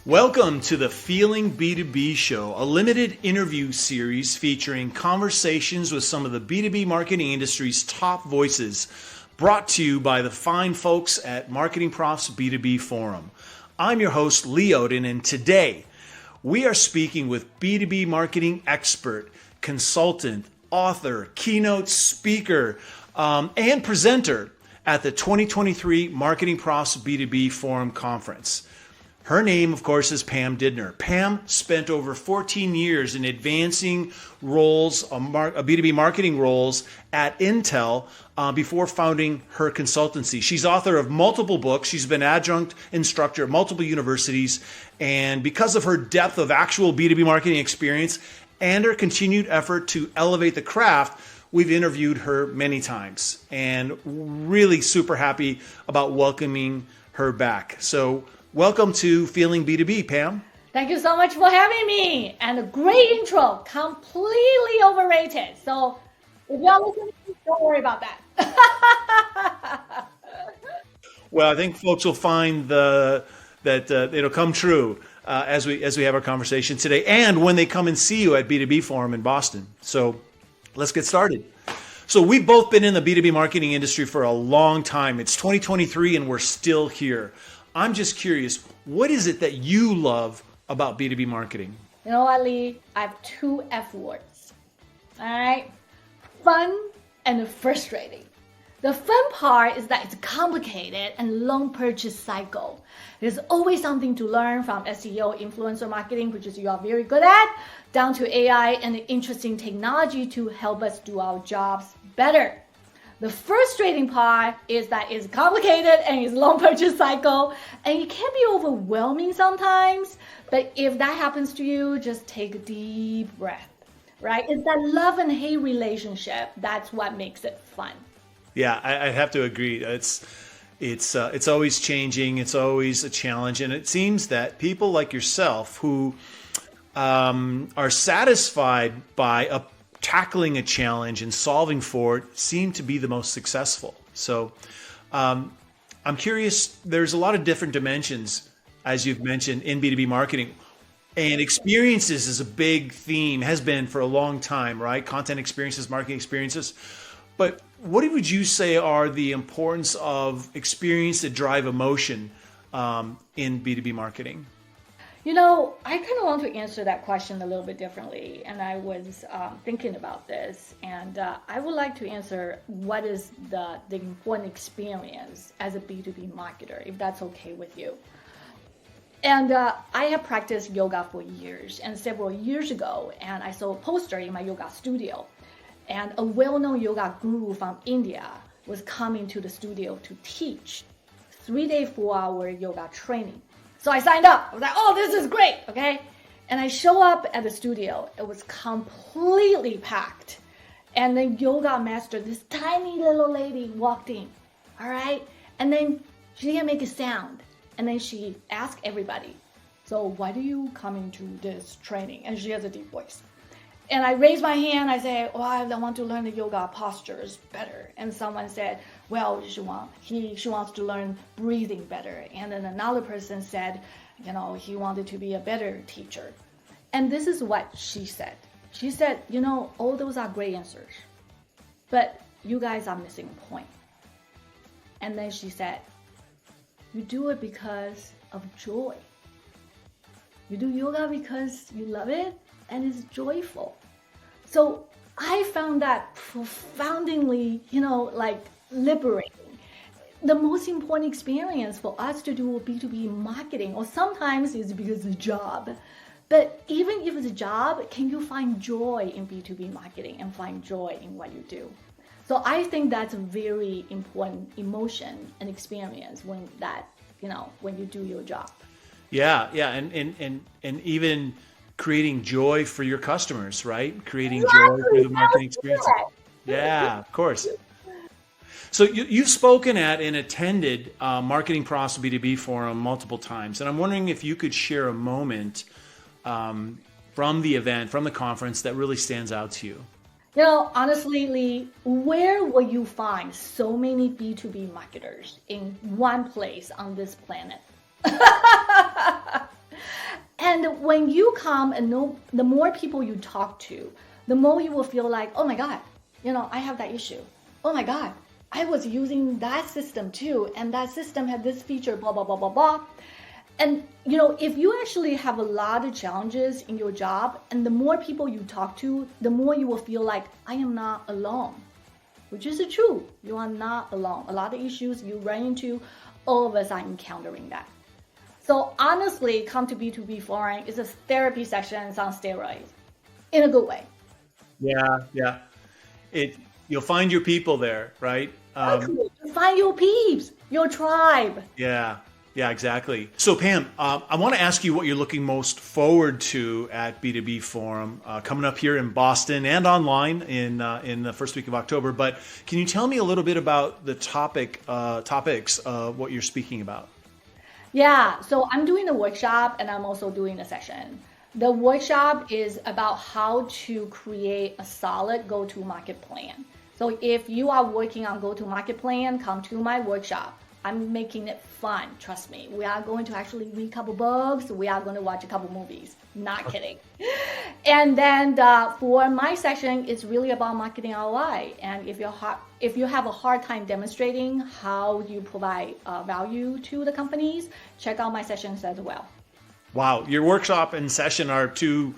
Welcome to the Feeling B2B show, a limited interview series featuring conversations with some of the B2B marketing industry's top voices, brought to you by the fine folks at MarketingProfs B2B Forum. I'm your host, Lee Odden, and today we are speaking with B2B marketing expert, consultant, author, keynote speaker, and presenter at the 2023 MarketingProfs B2B Forum Conference. Her name, of course, is Pam Didner. Pam spent over 14 years in advancing roles, B2B marketing roles at Intel before founding her consultancy. She's author of multiple books. She's been adjunct instructor at multiple universities. And because of her depth of actual B2B marketing experience and her continued effort to elevate the craft, we've interviewed her many times and really super happy about welcoming her back. So welcome to Feeling B2B, Pam. Thank you so much for having me. And a great intro, completely overrated. So if you're listening, don't worry about that. Well, I think folks will find that it'll come true as we have our conversation today, and when they come and see you at B2B Forum in Boston. So let's get started. So we've both been in the B2B marketing industry for a long time. It's 2023 and we're still here. I'm just curious, what is it that you love about B2B marketing? You know what, Lee? I have two F words. All right? Fun and frustrating. The fun part is that it's complicated and long purchase cycle. There's always something to learn from SEO, influencer marketing, which is you are very good at, down to AI and interesting technology to help us do our jobs better. The frustrating part is that it's complicated and it's long purchase cycle and it can be overwhelming sometimes. But if that happens to you, just take a deep breath, right? It's that love and hate relationship. That's what makes it fun. Yeah, I have to agree. It's always changing. It's always a challenge. And it seems that people like yourself who are satisfied by tackling a challenge and solving for it seem to be the most successful. So I'm curious, there's a lot of different dimensions, as you've mentioned, in B2B marketing. And experiences is a big theme, has been for a long time, right? Content experiences, marketing experiences. But what would you say are the importance of experience that drive emotion in B2B marketing? You know, I kind of want to answer that question a little bit differently. And I was thinking about this. And I would like to answer what is the important experience as a B2B marketer, if that's okay with you. And I have practiced yoga for years. And several years ago, and I saw a poster in my yoga studio. And a well-known yoga guru from India was coming to the studio to teach 3-day, 4-hour yoga training. So I signed up. I was like, oh, this is great, okay? And I show up at the studio. It was completely packed. And the yoga master, this tiny little lady, walked in, all right? And then she didn't make a sound. And then she asked everybody, so why do you come into this training? And she has a deep voice. And I raised my hand. I said, oh, I want to learn the yoga postures better. And someone said, well, she wants to learn breathing better. And then another person said, you know, he wanted to be a better teacher. And this is what she said. She said, you know, all those are great answers, but you guys are missing a point. And then she said, you do it because of joy. You do yoga because you love it and it's joyful. So I found that profoundly, liberating. The most important experience for us to do B2B marketing, or sometimes it's because it's a job. But even if it's a job, can you find joy in B2B marketing and find joy in what you do? So I think that's a very important emotion and experience when you do your job. Yeah, and even creating joy for your customers, right? Creating Exactly. joy for the marketing experience. Yeah, of course. So you've spoken at and attended MarketingProfs B2B Forum multiple times, and I'm wondering if you could share a moment from the event, from the conference, that really stands out to you. You know, honestly, Lee, where will you find so many B2B marketers in one place on this planet? And when you come and know, the more people you talk to, the more you will feel like, oh my God, I have that issue. Oh my God, I was using that system too, and that system had this feature, blah, blah, blah, blah, blah. And, if you actually have a lot of challenges in your job, and the more people you talk to, the more you will feel like, I am not alone, which is true. You are not alone. A lot of issues you run into, all of us are encountering that. So honestly, come to B2B Forum is a therapy sessions on steroids in a good way. Yeah. You'll find your people there, right? Find your peeps, your tribe. Yeah, exactly. So Pam, I want to ask you what you're looking most forward to at B2B Forum coming up here in Boston and online in the first week of October. But can you tell me a little bit about the topics of what you're speaking about? Yeah, so I'm doing a workshop and I'm also doing a session. The workshop is about how to create a solid go-to-market plan. So if you are working on go-to-market plan, come to my workshop. I'm making it fun, trust me. We are going to actually read a couple books. We are going to watch a couple movies. Not kidding. And then for my session, it's really about marketing ROI. And if you have a hard time demonstrating how you provide value to the companies, check out my sessions as well. Wow, your workshop and session are two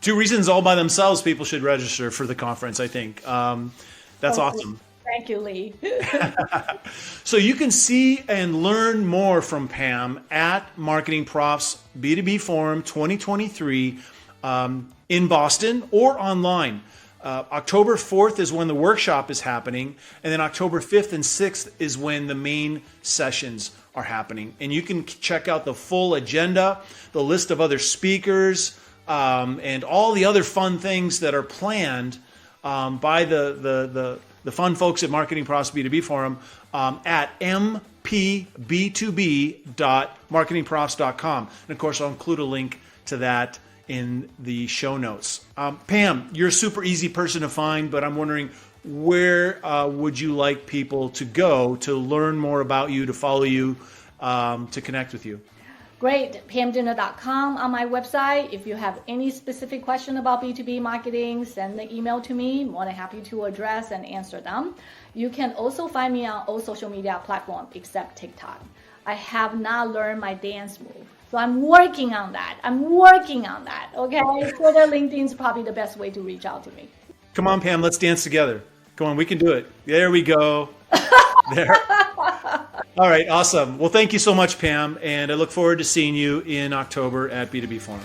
reasons all by themselves people should register for the conference, I think. That's awesome. Thank you, Lee. So you can see and learn more from Pam at MarketingProfs B2B Forum 2023 in Boston or online. October 4th is when the workshop is happening, and then October 5th and 6th is when the main sessions are happening. And you can check out the full agenda, the list of other speakers, and all the other fun things that are planned by the fun folks at MarketingProfs B2B Forum at mpb2b.marketingprofs.com. And of course, I'll include a link to that in the show notes. Pam, you're a super easy person to find, but I'm wondering, where would you like people to go to learn more about you, to follow you, to connect with you? Great. PamDidner.com on my website. If you have any specific question about B2B marketing, send the email to me. More than happy to address and answer them. You can also find me on all social media platforms except TikTok. I have not learned my dance move. So I'm working on that. Okay. Twitter, LinkedIn is probably the best way to reach out to me. Come on, Pam, let's dance together. Come on, we can do it. There we go. There. All right, awesome. Well, thank you so much, Pam, and I look forward to seeing you in October at B2B Forum.